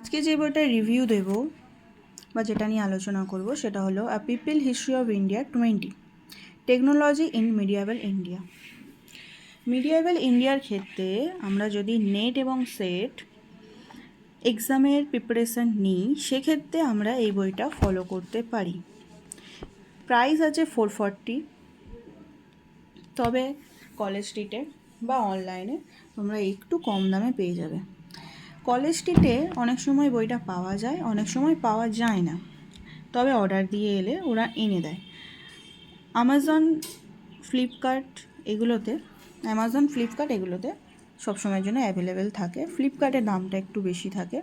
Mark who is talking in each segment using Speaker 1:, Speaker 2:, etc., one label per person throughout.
Speaker 1: আজকে যে বইটা রিভিউ দেব বা যেটা নিয়ে আলোচনা করব সেটা হলো a people history of India 20 technology in medieval India. Medieval ইন্ডিয়ার ক্ষেত্রে আমরা যদি নেট এবং সেট এক্সামের প্রিপারেশান নিই সেক্ষেত্রে আমরা এই বইটা ফলো করতে পারি। প্রাইস আছে 440, তবে কলেজ স্ট্রিটে বা অনলাইনে তোমরা একটু কম দামে পেয়ে যাবে। কলেজ স্ট্রিটে অনেক সময় বইটা পাওয়া যায়, অনেক সময় পাওয়া যায় না, তবে অর্ডার দিয়ে এলে ওরা এনে দেয়। অ্যামাজন ফ্লিপকার্ট এগুলোতে সবসময়ের জন্য অ্যাভেলেবেল থাকে। ফ্লিপকার্টের দামটা একটু বেশি থাকে,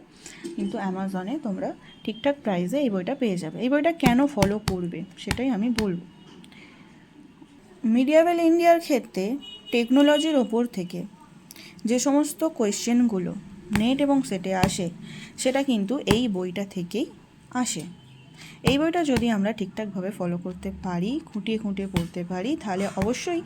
Speaker 1: কিন্তু অ্যামাজনে তোমরা ঠিকঠাক প্রাইসে এই বইটা পেয়ে যাবে। এই বইটা কেন ফলো করবে সেটাই আমি বলবো। মিডিয়াভেল ইন্ডিয়ার ক্ষেত্রে টেকনোলজির ওপর থেকে যে সমস্ত কোয়েশ্চেনগুলো নেট এবং সেটে আসে সেটা কিন্তু এই বইটা থেকেই আসে। এই বইটা যদি আমরা ঠিকঠাকভাবে ফলো করতে পারি, খুঁটিয়ে খুঁটিয়ে পড়তে পারি, তাহলে অবশ্যই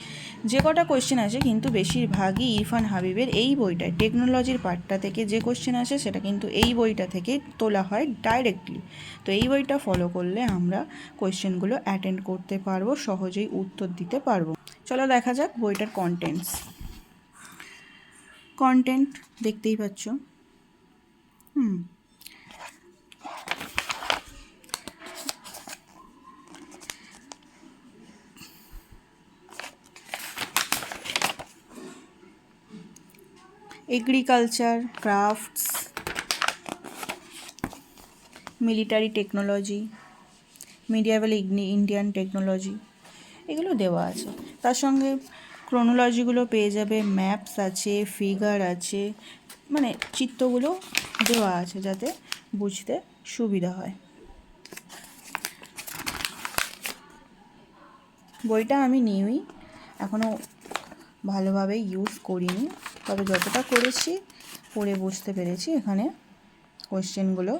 Speaker 1: যে কটা কোয়েশ্চেন আসে কিন্তু বেশিরভাগই ইরফান হাবিবের এই বইটায় টেকনোলজির পার্টটা থেকে যে কোয়েশ্চেন আসে সেটা কিন্তু এই বইটা থেকে তোলা হয় ডাইরেক্টলি। তো এই বইটা ফলো করলে আমরা কোয়েশ্চেনগুলো অ্যাটেন্ড করতে পারবো, সহজেই উত্তর দিতে পারবো। চলো দেখা যাক বইটার কন্টেন্ট দেখতেই পাচ্ছ। Agriculture, crafts, military technology, medieval Indian technology এগুলো দেওয়া আছে। তার সঙ্গে ক্রোনোলজিগুলো পেয়ে যাবে, ম্যাপস আছে, ফিগার আছে, মানে চিত্রগুলো দেওয়া আছে যাতে বুঝতে সুবিধা হয়। বইটা আমি নিই, এখনও ভালোভাবে ইউজ করিনি, তবে যতটা করেছি পড়ে বুঝতে পেরেছি। এখানে কোয়েশ্চেনগুলো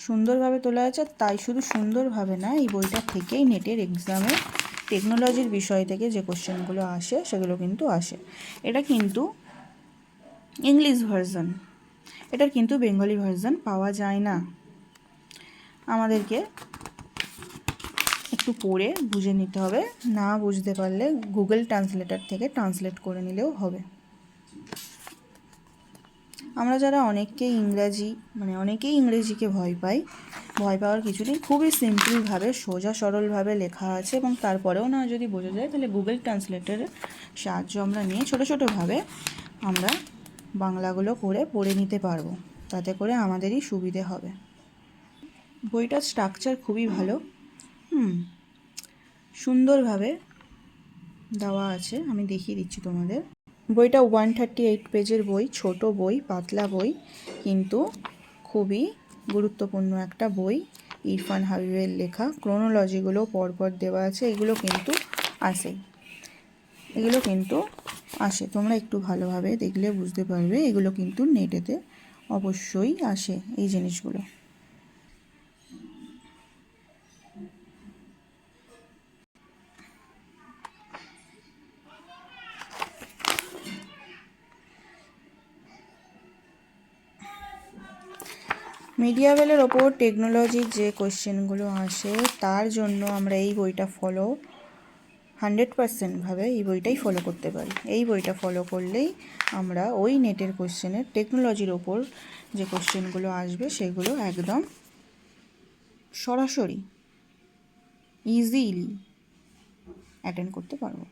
Speaker 1: সুন্দরভাবে তোলা আছে, তাই শুধু সুন্দরভাবে না, এই বইটা থেকেই নেটের এক্সামে টেকনোলজির বিষয় থেকে যে কোয়েশ্চেনগুলো আসে সেগুলো কিন্তু আসে। এটা কিন্তু ইংলিশ ভার্সন, এটার কিন্তু বেঙ্গলি ভার্সন পাওয়া যায় না। আমাদেরকে একটু পড়ে বুঝে নিতে হবে, না বুঝতে পারলে গুগল ট্রান্সলেটর থেকে ট্রান্সলেট করে নিলেও হবে। আমরা যারা অনেকেই ইংরেজিকে ভয় পাওয়ার কিছু নেই। খুবই সিম্পলভাবে, সোজা সরলভাবে লেখা আছে, এবং তারপরেও না যদি বোঝা যায় তাহলে গুগল ট্রান্সলেটরের সাহায্য আমরা নিয়ে ছোটোভাবে আমরা বাংলাগুলো করে পড়ে নিতে পারবো, তাতে করে আমাদেরই সুবিধে হবে। বইটার স্ট্রাকচার খুবই ভালো, সুন্দরভাবে দেওয়া আছে। আমি দেখিয়ে দিচ্ছি তোমাদের। বইটা 138 পেজের বই, ছোট বই, পাতলা বই, কিন্তু খুবই গুরুত্বপূর্ণ একটা বই। ইরফান হাবিবের লেখা, ক্রোনোলজিগুলো পরপর দেওয়া আছে, এগুলো কিন্তু আসে। তোমরা একটু ভালোভাবে দেখলে বুঝতে পারবে, এগুলো কিন্তু নেটেতে অবশ্যই আসে এই জিনিসগুলো। মিডিয়াভেলের ওপর টেকনোলজির যে কোয়েশ্চেনগুলো আসে তার জন্য আমরা এই বইটা 100% এই বইটাই ফলো করতে পারি। এই বইটা ফলো করলেই আমরা ওই নেটের কোয়েশ্চেনের টেকনোলজির ওপর যে কোয়েশ্চেনগুলো আসবে সেগুলো একদম সরাসরি ইজিলি অ্যাটেন্ড করতে পারবো।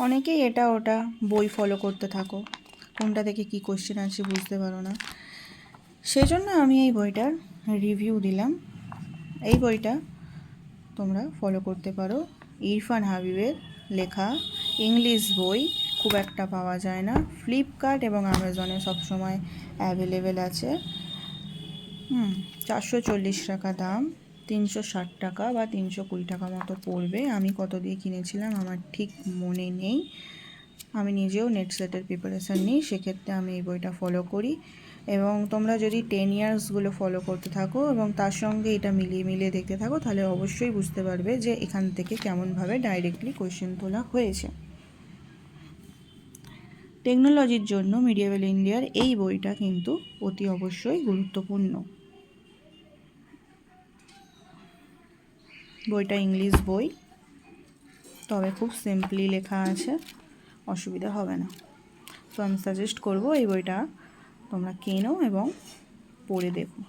Speaker 1: অনেকেই এটা ওটা বই ফলো করতে থাকো, কোনটা থেকে কী কোয়েশ্চেন আছে বুঝতে পারো না, সেই জন্য আমি এই বইটার রিভিউ দিলাম। এই বইটা তোমরা ফলো করতে পারো। ইরফান হাবিবের লেখা, ইংলিশ বই, খুব একটা পাওয়া যায় না। ফ্লিপকার্ট এবং অ্যামাজনে সবসময় অ্যাভেলেবেল আছে। 440 টাকা দাম, 360 টাকা বা 320 টাকা মতো পড়বে। আমি কত দিয়ে কিনেছিলাম আমার ঠিক মনে নেই। আমি নিজেও নেট সেটের প্রিপারেশান নিই, সেক্ষেত্রে আমি এই বইটা ফলো করি। এবং তোমরা যদি 10 ইয়ার্সগুলো ফলো করতে থাকো এবং তার সঙ্গে এটা মিলিয়ে দেখতে থাকো, তাহলে অবশ্যই বুঝতে পারবে যে এখান থেকে কেমনভাবে ডাইরেক্টলি কোয়েশ্চেন তোলা হয়েছে। টেকনোলজির জন্য মিডিয়েভাল ইন্ডিয়ার এই বইটা কিন্তু অতি অবশ্যই গুরুত্বপূর্ণ। বইটা ইংলিশ বই, তবে খুব সিম্পলি লেখা আছে, অসুবিধা হবে না। তো আমি সাজেস্ট করব এই বইটা তোমরা কেনো এবং পড়ে দেখো।